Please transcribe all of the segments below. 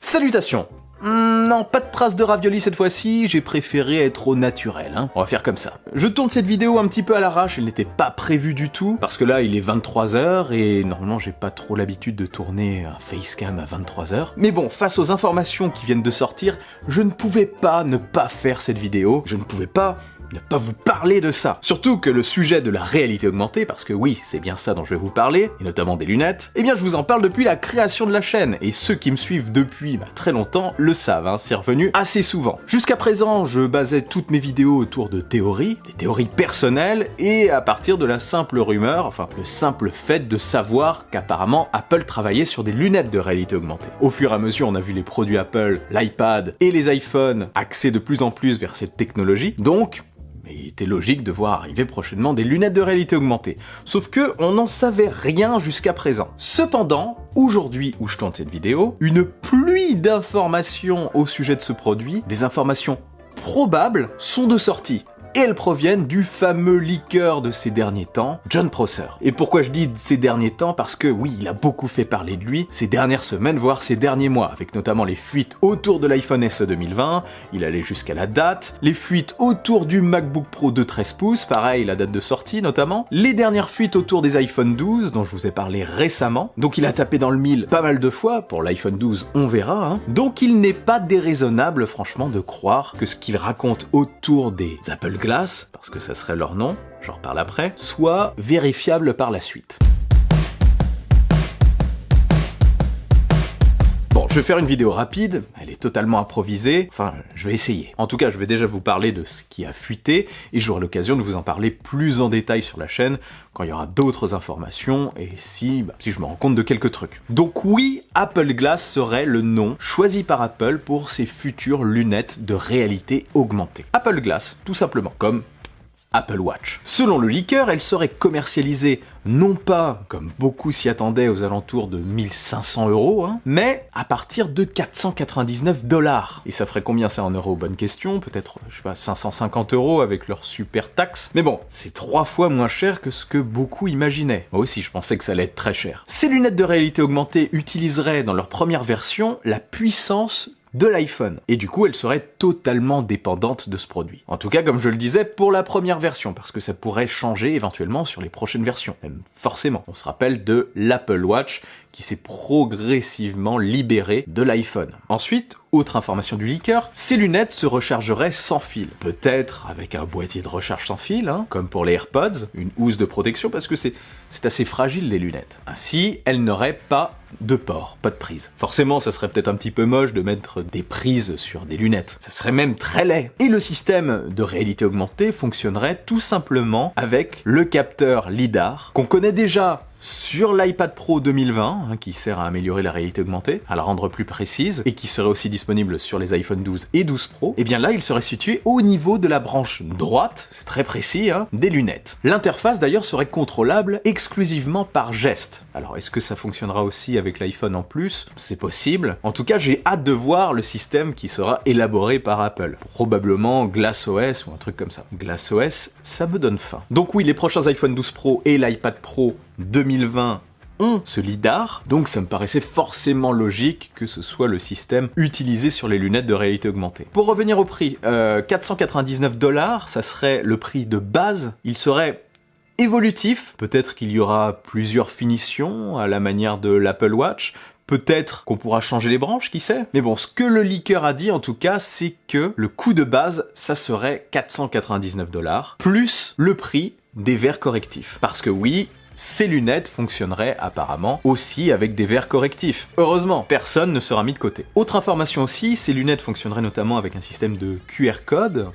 Salutations. Non, pas de traces de ravioli cette fois-ci, j'ai préféré être au naturel, hein. On va faire comme ça. Je tourne cette vidéo un petit peu à l'arrache, elle n'était pas prévue du tout, parce que là il est 23h, et normalement j'ai pas trop l'habitude de tourner un facecam à 23h. Mais bon, face aux informations qui viennent de sortir, je ne pouvais pas ne pas faire cette vidéo, je ne pouvais pas ne pas vous parler de ça. Surtout que le sujet de la réalité augmentée, parce que oui, c'est bien ça dont je vais vous parler, et notamment des lunettes, eh bien je vous en parle depuis la création de la chaîne, et ceux qui me suivent depuis très longtemps le savent, hein, c'est revenu assez souvent. Jusqu'à présent, je basais toutes mes vidéos autour de théories, des théories personnelles, et à partir de la simple rumeur, enfin le simple fait de savoir qu'apparemment Apple travaillait sur des lunettes de réalité augmentée. Au fur et à mesure, on a vu les produits Apple, l'iPad et les iPhones axer de plus en plus vers cette technologie, donc il était logique de voir arriver prochainement des lunettes de réalité augmentée. Sauf que on n'en savait rien jusqu'à présent. Cependant, aujourd'hui où je tourne cette vidéo, une pluie d'informations au sujet de ce produit, des informations probables, sont de sortie. Et elles proviennent du fameux leaker de ces derniers temps, Jon Prosser. Et pourquoi je dis de ces derniers temps? Parce que oui, il a beaucoup fait parler de lui ces dernières semaines, voire ces derniers mois, avec notamment les fuites autour de l'iPhone SE 2020, il allait jusqu'à la date, les fuites autour du MacBook Pro de 13 pouces, pareil, la date de sortie notamment, les dernières fuites autour des iPhone 12, dont je vous ai parlé récemment, donc il a tapé dans le mille pas mal de fois, pour l'iPhone 12 on verra, hein. Donc il n'est pas déraisonnable franchement de croire que ce qu'il raconte autour des Apple Glass, parce que ça serait leur nom, j'en reparle après, soit vérifiable par la suite. Bon, je vais faire une vidéo rapide, elle est totalement improvisée, enfin, je vais essayer. En tout cas, je vais déjà vous parler de ce qui a fuité, et j'aurai l'occasion de vous en parler plus en détail sur la chaîne, quand il y aura d'autres informations, et si je me rends compte de quelques trucs. Donc oui, Apple Glass serait le nom choisi par Apple pour ses futures lunettes de réalité augmentée. Apple Glass, tout simplement, comme Apple Watch. Selon le leaker, elle serait commercialisée non pas, comme beaucoup s'y attendaient, aux alentours de 1500 €, hein, mais à partir de 499 $. Et ça ferait combien ça en euros? Bonne question, peut-être, je sais pas, 550 € avec leur super taxe. Mais bon, c'est 3 fois moins cher que ce que beaucoup imaginaient. Moi aussi, je pensais que ça allait être très cher. Ces lunettes de réalité augmentée utiliseraient dans leur première version la puissance de l'iPhone. Et du coup, elle serait totalement dépendante de ce produit. En tout cas, comme je le disais, pour la première version, parce que ça pourrait changer éventuellement sur les prochaines versions. Même forcément. On se rappelle de l'Apple Watch qui s'est progressivement libéré de l'iPhone. Ensuite, autre information du leaker, ces lunettes se rechargeraient sans fil. Peut-être avec un boîtier de recharge sans fil, hein, comme pour les AirPods, une housse de protection, parce que c'est assez fragile les lunettes. Ainsi, elles n'auraient pas de port, pas de prise. Forcément, ça serait peut-être un petit peu moche de mettre des prises sur des lunettes. Ça serait même très laid. Et le système de réalité augmentée fonctionnerait tout simplement avec le capteur LiDAR, qu'on connaît déjà sur l'iPad Pro 2020, hein, qui sert à améliorer la réalité augmentée, à la rendre plus précise, et qui serait aussi disponible sur les iPhone 12 et 12 Pro, et bien là, il serait situé au niveau de la branche droite, c'est très précis, hein, des lunettes. L'interface d'ailleurs serait contrôlable exclusivement par geste. Alors, est-ce que ça fonctionnera aussi avec l'iPhone en plus? C'est possible. En tout cas, j'ai hâte de voir le système qui sera élaboré par Apple. Probablement GlassOS ou un truc comme ça. GlassOS, ça me donne faim. Donc oui, les prochains iPhone 12 Pro et l'iPad Pro 2020 ont ce LiDAR, donc ça me paraissait forcément logique que ce soit le système utilisé sur les lunettes de réalité augmentée. Pour revenir au prix, 499 $, ça serait le prix de base, il serait évolutif, peut-être qu'il y aura plusieurs finitions à la manière de l'Apple Watch, peut-être qu'on pourra changer les branches, qui sait? Mais bon, ce que le leaker a dit en tout cas, c'est que le coût de base, ça serait 499 $, plus le prix des verres correctifs. Parce que oui, ces lunettes fonctionneraient apparemment aussi avec des verres correctifs. Heureusement, personne ne sera mis de côté. Autre information aussi, ces lunettes fonctionneraient notamment avec un système de QR code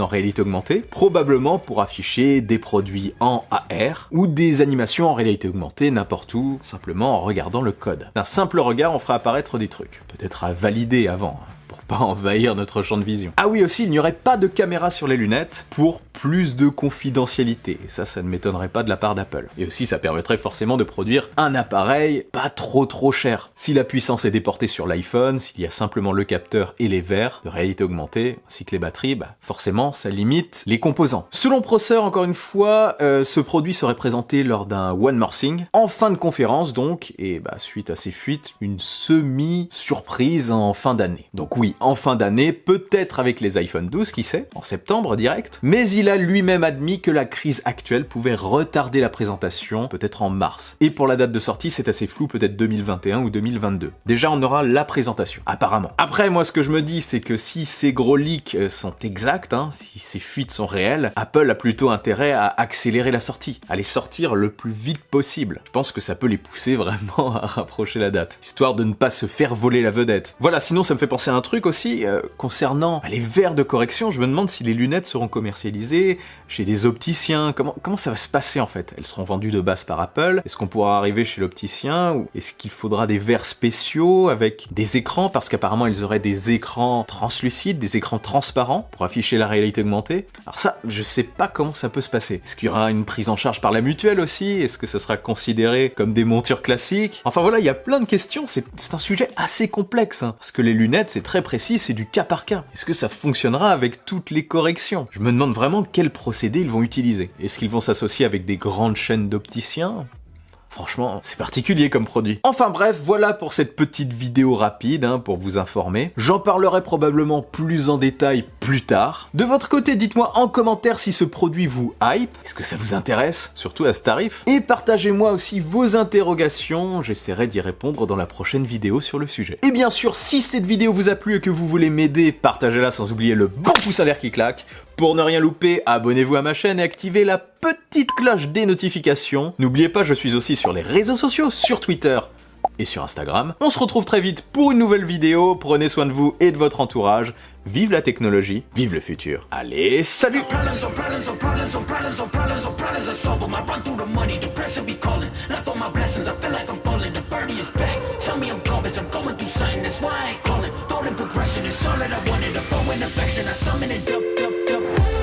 en réalité augmentée, probablement pour afficher des produits en AR ou des animations en réalité augmentée n'importe où, simplement en regardant le code. D'un simple regard, on fera apparaître des trucs, peut-être à valider avant, pour pas envahir notre champ de vision. Ah oui aussi, il n'y aurait pas de caméra sur les lunettes pour plus de confidentialité. Et ça ne m'étonnerait pas de la part d'Apple. Et aussi, ça permettrait forcément de produire un appareil pas trop cher. Si la puissance est déportée sur l'iPhone, s'il y a simplement le capteur et les verres de réalité augmentée, ainsi que les batteries, forcément, ça limite les composants. Selon Prosser, encore une fois, ce produit serait présenté lors d'un One More Thing, en fin de conférence donc, et suite à ces fuites, une semi-surprise en fin d'année. Donc oui, en fin d'année, peut-être avec les iPhone 12, qui sait, en septembre direct, mais il a lui-même admis que la crise actuelle pouvait retarder la présentation, peut-être en mars. Et pour la date de sortie, c'est assez flou, peut-être 2021 ou 2022. Déjà, on aura la présentation, apparemment. Après, moi, ce que je me dis, c'est que si ces gros leaks sont exacts, si ces fuites sont réelles, Apple a plutôt intérêt à accélérer la sortie, à les sortir le plus vite possible. Je pense que ça peut les pousser vraiment à rapprocher la date, histoire de ne pas se faire voler la vedette. Voilà, sinon ça me fait penser à un truc aussi, concernant les verres de correction, je me demande si les lunettes seront commercialisées chez des opticiens, comment ça va se passer en fait? Elles seront vendues de base par Apple, est-ce qu'on pourra arriver chez l'opticien, ou est-ce qu'il faudra des verres spéciaux avec des écrans, parce qu'apparemment ils auraient des écrans translucides, des écrans transparents pour afficher la réalité augmentée. Alors ça, je sais pas comment ça peut se passer. Est-ce qu'il y aura une prise en charge par la mutuelle aussi? Est-ce que ça sera considéré comme des montures classiques? Enfin voilà, il y a plein de questions, c'est un sujet assez complexe, parce que les lunettes, c'est très précis, c'est du cas par cas. Est-ce que ça fonctionnera avec toutes les corrections? Je me demande vraiment quel procédé ils vont utiliser. Est-ce qu'ils vont s'associer avec des grandes chaînes d'opticiens? Franchement, c'est particulier comme produit. Enfin bref, voilà pour cette petite vidéo rapide, pour vous informer. J'en parlerai probablement plus en détail plus tard. De votre côté, dites-moi en commentaire si ce produit vous hype. Est-ce que ça vous intéresse? Surtout à ce tarif. Et partagez-moi aussi vos interrogations. J'essaierai d'y répondre dans la prochaine vidéo sur le sujet. Et bien sûr, si cette vidéo vous a plu et que vous voulez m'aider, partagez-la sans oublier le bon pouce à l'air qui claque. Pour ne rien louper, abonnez-vous à ma chaîne et activez la petite cloche des notifications. N'oubliez pas, je suis aussi sur les réseaux sociaux, sur Twitter et sur Instagram. On se retrouve très vite pour une nouvelle vidéo. Prenez soin de vous et de votre entourage. Vive la technologie, vive le futur. Allez, salut! Progression is all that I wanted, a bow and affection, I summon it up.